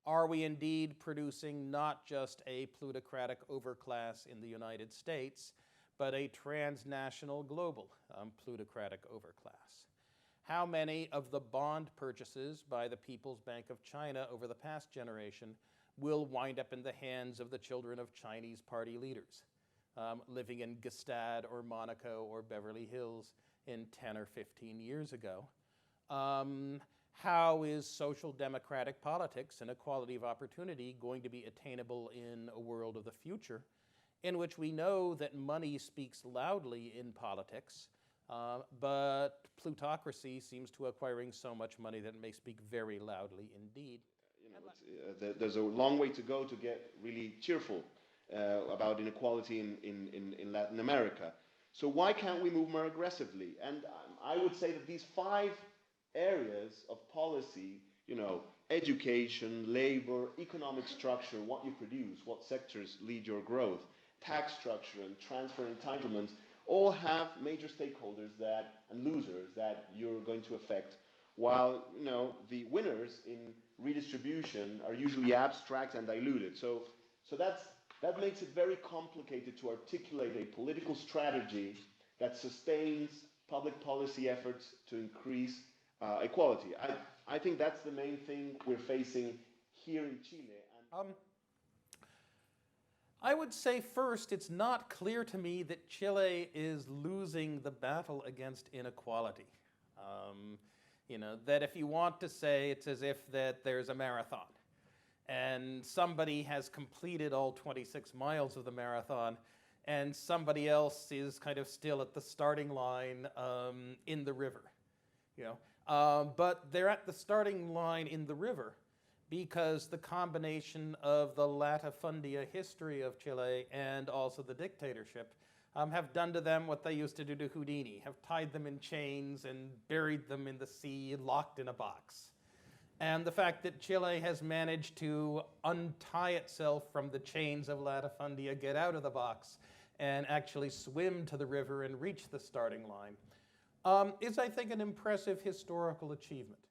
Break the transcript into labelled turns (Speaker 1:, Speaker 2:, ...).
Speaker 1: Are we indeed producing not just a plutocratic overclass in the United States, but a transnational global plutocratic overclass? How many of the bond purchases by the People's Bank of China over the past generation will wind up in the hands of the children of Chinese party leaders living in Gstaad or Monaco or Beverly Hills in 10 or 15 years ago? How is social democratic politics and equality of opportunity going to be attainable in a world of the future in which we know that money speaks loudly in politics, but plutocracy seems to acquiring so much money that it may speak very loudly indeed?
Speaker 2: You know, there's a long way to go to get really cheerful about inequality in Latin America. So why can't we move more aggressively? And I would say that these 5 areas of policy, you know, education, labor, economic structure, what you produce, what sectors lead your growth, tax structure and transfer entitlements, all have major stakeholders and losers that you're going to affect, while, you know, the winners in redistribution are usually abstract and diluted. So that makes it very complicated to articulate a political strategy that sustains public policy efforts to increase equality. I think that's the main thing we're facing here in Chile.
Speaker 1: I would say first, it's not clear to me that Chile is losing the battle against inequality. You know, that if you want to say, it's as if that there's a marathon and somebody has completed all 26 miles of the marathon and somebody else is kind of still at the starting line in the river. You know, but they're at the starting line in the river because the combination of the latifundia history of Chile and also the dictatorship have done to them what they used to do to Houdini, have tied them in chains and buried them in the sea, locked in a box. And the fact that Chile has managed to untie itself from the chains of latifundia, get out of the box, and actually swim to the river and reach the starting line is, I think, an impressive historical achievement.